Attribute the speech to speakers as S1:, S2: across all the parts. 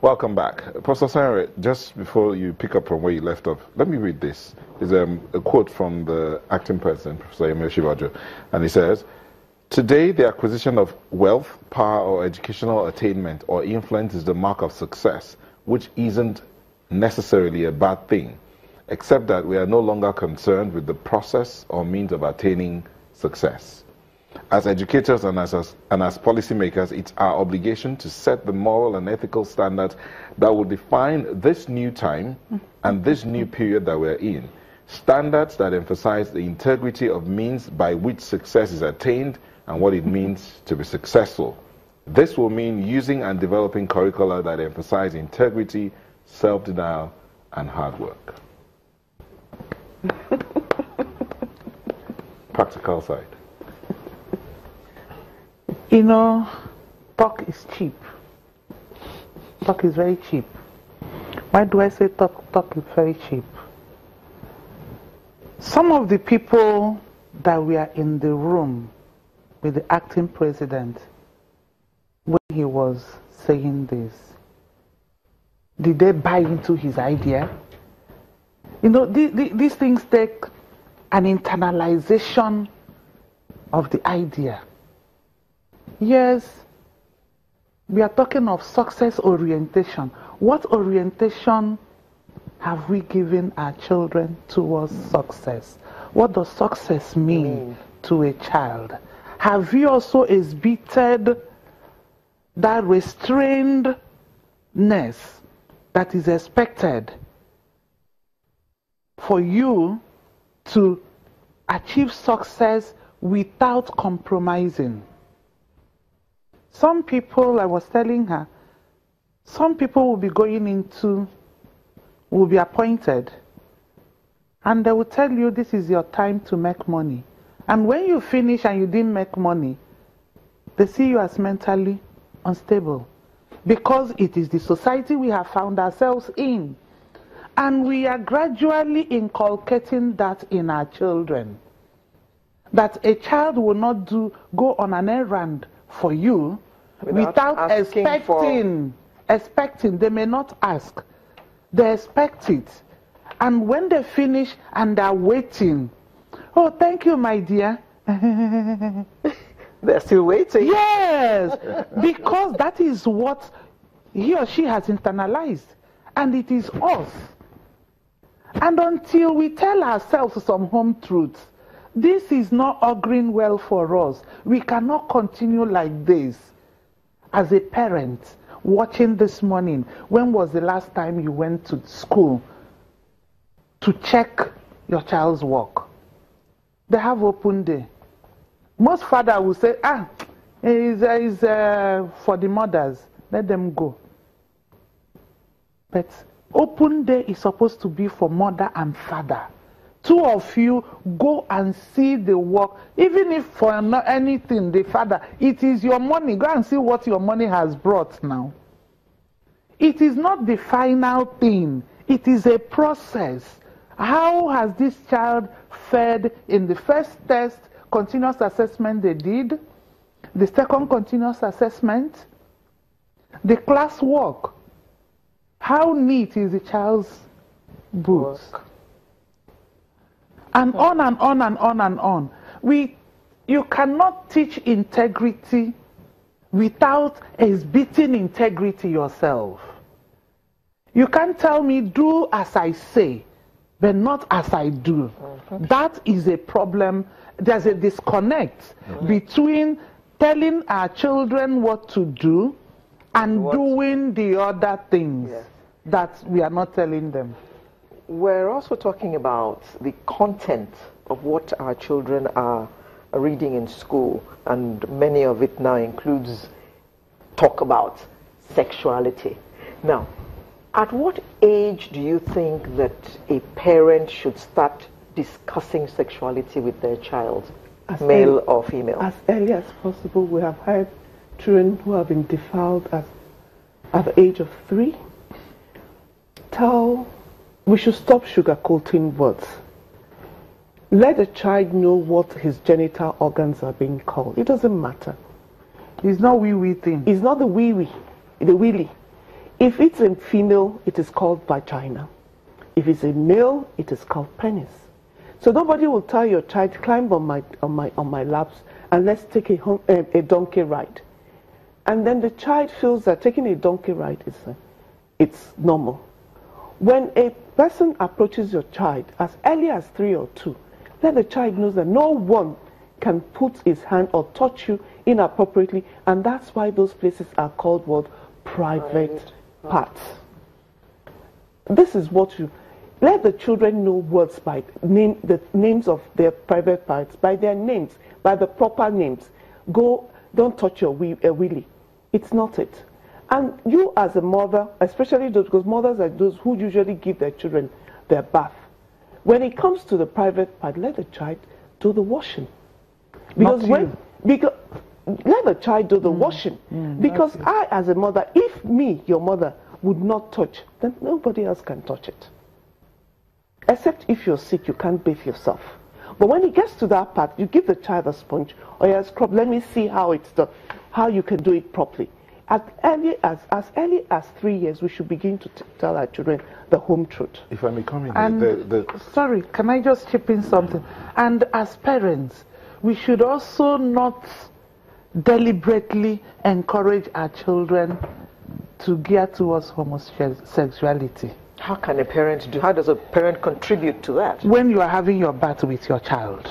S1: Welcome back. Professor Sarah, just before you pick up from where you left off, let me read this. It's a quote from the acting president, Professor Emil Shivajo, and he says, "Today, the acquisition of wealth, power, or educational attainment or influence is the mark of success, which isn't necessarily a bad thing, except that we are no longer concerned with the process or means of attaining success. As educators and as policymakers, it's our obligation to set the moral and ethical standards that will define this new time and this new period that we're in. Standards that emphasize the integrity of means by which success is attained and what it means to be successful. This will mean using and developing curricula that emphasize integrity, self-denial, and hard work." Practical side.
S2: You know, talk is cheap. Talk is very cheap. Why do I say talk is very cheap? Some of the people that were in the room with the acting president when he was saying this, did they buy into his idea? You know, these things take an internalization of the idea. Yes, we are talking of success orientation. What orientation have we given our children towards success? What does success mean to a child? Have we also exhibited that restrainedness that is expected for you to achieve success without compromising? Some people, I was telling her, some people will be will be appointed, and they will tell you this is your time to make money. And when you finish and you didn't make money, they see you as mentally unstable, because it is the society we have found ourselves in. And we are gradually inculcating that in our children, that a child will not go on an errand for you without expecting. They may not ask. They expect it. And when they finish and they're waiting, "Oh, thank you, my dear."
S3: They're still waiting.
S2: Yes, because that is what he or she has internalized. And it is us. And until we tell ourselves some home truths, this is not auguring well for us. We cannot continue like this. As a parent, watching this morning, when was the last time you went to school to check your child's work? They have open day. Most father will say, it's for the mothers, let them go. But open day is supposed to be for mother and father. Two of you go and see the work. Even if for not anything, the father, it is your money. Go and see what your money has brought now. It is not the final thing. It is a process. How has this child fared in the first test, continuous assessment they did, the second continuous assessment, the class work? How neat is the child's boots? And on and on and on and on. You cannot teach integrity without exhibiting integrity yourself. You can't tell me do as I say, but not as I do. That is a problem. There's a disconnect between telling our children what to do and doing the other things that we are not telling them.
S3: We're also talking about the content of what our children are reading in school, and many of it now includes talk about sexuality. Now, at what age do you think that a parent should start discussing sexuality with their child, male or female?
S4: As early as possible. We have had children who have been defiled at the age of 3. We should stop sugarcoating words. Let the child know what his genital organs are being called. It doesn't matter.
S2: It's not wee-wee thing.
S4: It's not the wee-wee, the willy. If it's a female, it is called vagina. If it's a male, it is called penis. So nobody will tell your child, climb on my laps and let's take a donkey ride. And then the child feels that taking a donkey ride it's normal. When a person approaches your child as early as 3 or 2, let the child know that no one can put his hand or touch you inappropriately, and that's why those places are called what? Private parts. This is what you let the children know words by the names of their private parts, by their names, by the proper names. Don't touch your willy. It's not it. And you as a mother, especially those, because mothers are those who usually give their children their bath. When it comes to the private part, let the child do the washing. Because let the child do the washing. Because I, as a mother, if me, your mother, would not touch, then nobody else can touch it. Except if you're sick, you can't bathe yourself. But when it gets to that part, you give the child a sponge or a scrub. Let me see how it's done, how you can do it properly. As early as 3 years, we should begin to tell our children the home truth.
S1: If I may come in,
S2: and sorry, can I just chip in something? And as parents, we should also not deliberately encourage our children to gear towards homosexuality.
S3: How can a parent do? How does a parent contribute to that?
S2: When you are having your bath with your child,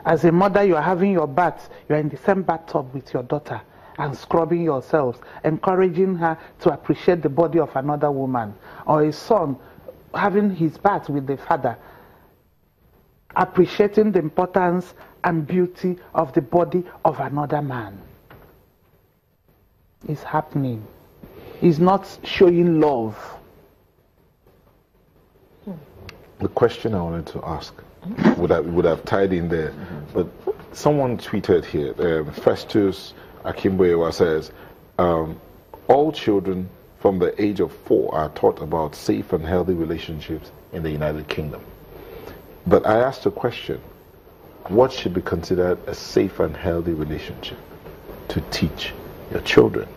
S2: as a mother, you are having your bath. You are in the same bathtub with your daughter and scrubbing yourselves, encouraging her to appreciate the body of another woman, or a son having his bath with the father, appreciating the importance and beauty of the body of another man. It's happening. It's not showing love.
S1: The question I wanted to ask would have tied in there, but someone tweeted here, Festus Akimboewa says, all children from the age of 4 are taught about safe and healthy relationships in the United Kingdom. But I asked a question, what should be considered a safe and healthy relationship to teach your children?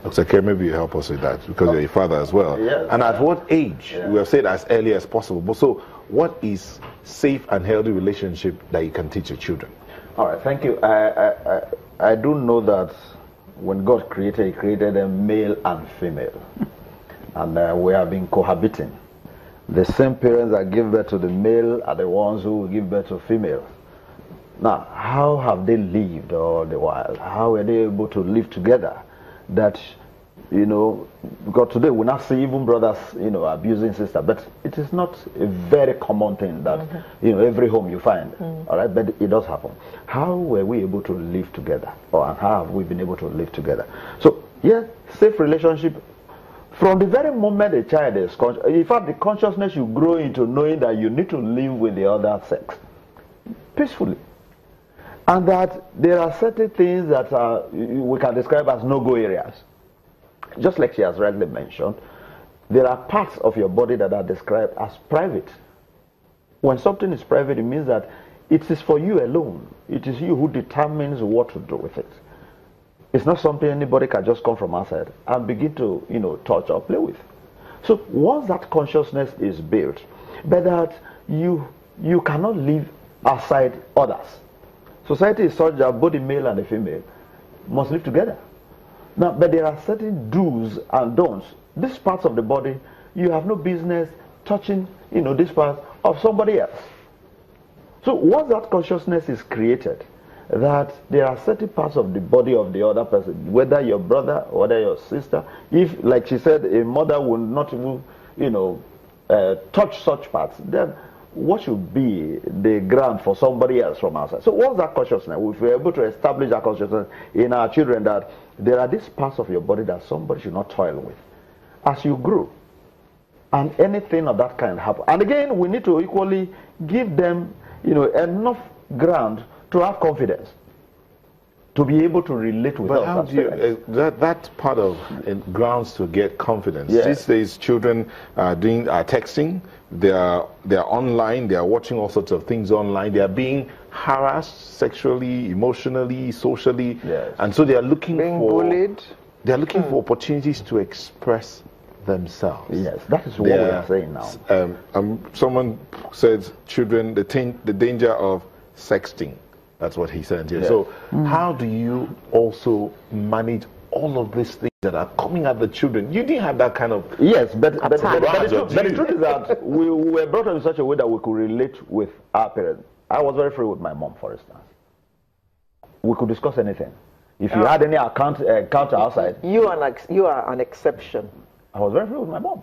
S1: Dr. Kerr, maybe you help us with that, because you're a father as well.
S5: Yes,
S1: and at what age? We have said as early as possible. But so, what is safe and healthy relationship that you can teach your children?
S5: All right, thank you. I do know that when God created, He created a male and female. And we have been cohabiting. The same parents that give birth to the male are the ones who give birth to female. Now, how have they lived all the while? How were they able to live together? That, because today we not see even brothers, abusing sisters, but it is not a very common thing that, every home you find, all right, but it does happen. How were we able to live together, or how have we been able to live together? So, yeah, safe relationship, from the very moment a child is conscious, in fact, the consciousness you grow into knowing that you need to live with the other sex peacefully. And that there are certain things that we can describe as no-go areas. Just like she has rightly mentioned, there are parts of your body that are described as private. When something is private, it means that it is for you alone. It is you who determines what to do with it. It's not something anybody can just come from outside and begin to, touch or play with. So once that consciousness is built, but that you cannot live outside others. Society is such that both the male and the female must live together. Now, but there are certain do's and don'ts. These parts of the body, you have no business touching, this part of somebody else. So once that consciousness is created, that there are certain parts of the body of the other person, whether your brother or whether your sister, if, like she said, a mother will not even, touch such parts, then what should be the ground for somebody else from outside? So what's that consciousness? If we're able to establish that consciousness in our children, that there are these parts of your body that somebody should not toil with as you grow, and anything of that kind happen. And again, we need to equally give them, enough ground to have confidence, to be able to relate with us.
S1: But how do you, that part of grounds to get confidence?
S5: Yes.
S1: These days, children are texting, they are online, they are watching all sorts of things online, they are being harassed sexually, emotionally, socially,
S5: yes.
S1: and so they are looking
S3: being
S1: for
S3: bullied.
S1: They're looking for opportunities to express themselves.
S5: Yes, that is what we are saying now.
S1: Someone said children, the danger of sexting. That's what he said here.
S5: Yes.
S1: So how do you also manage all of these things that are coming at the children? You didn't have that kind of...
S5: Yes, but the truth is that we were brought up in such a way that we could relate with our parents. I was very free with my mom, for instance. We could discuss anything. If you had any encounter outside...
S3: You are an exception.
S5: I was very free with my mom.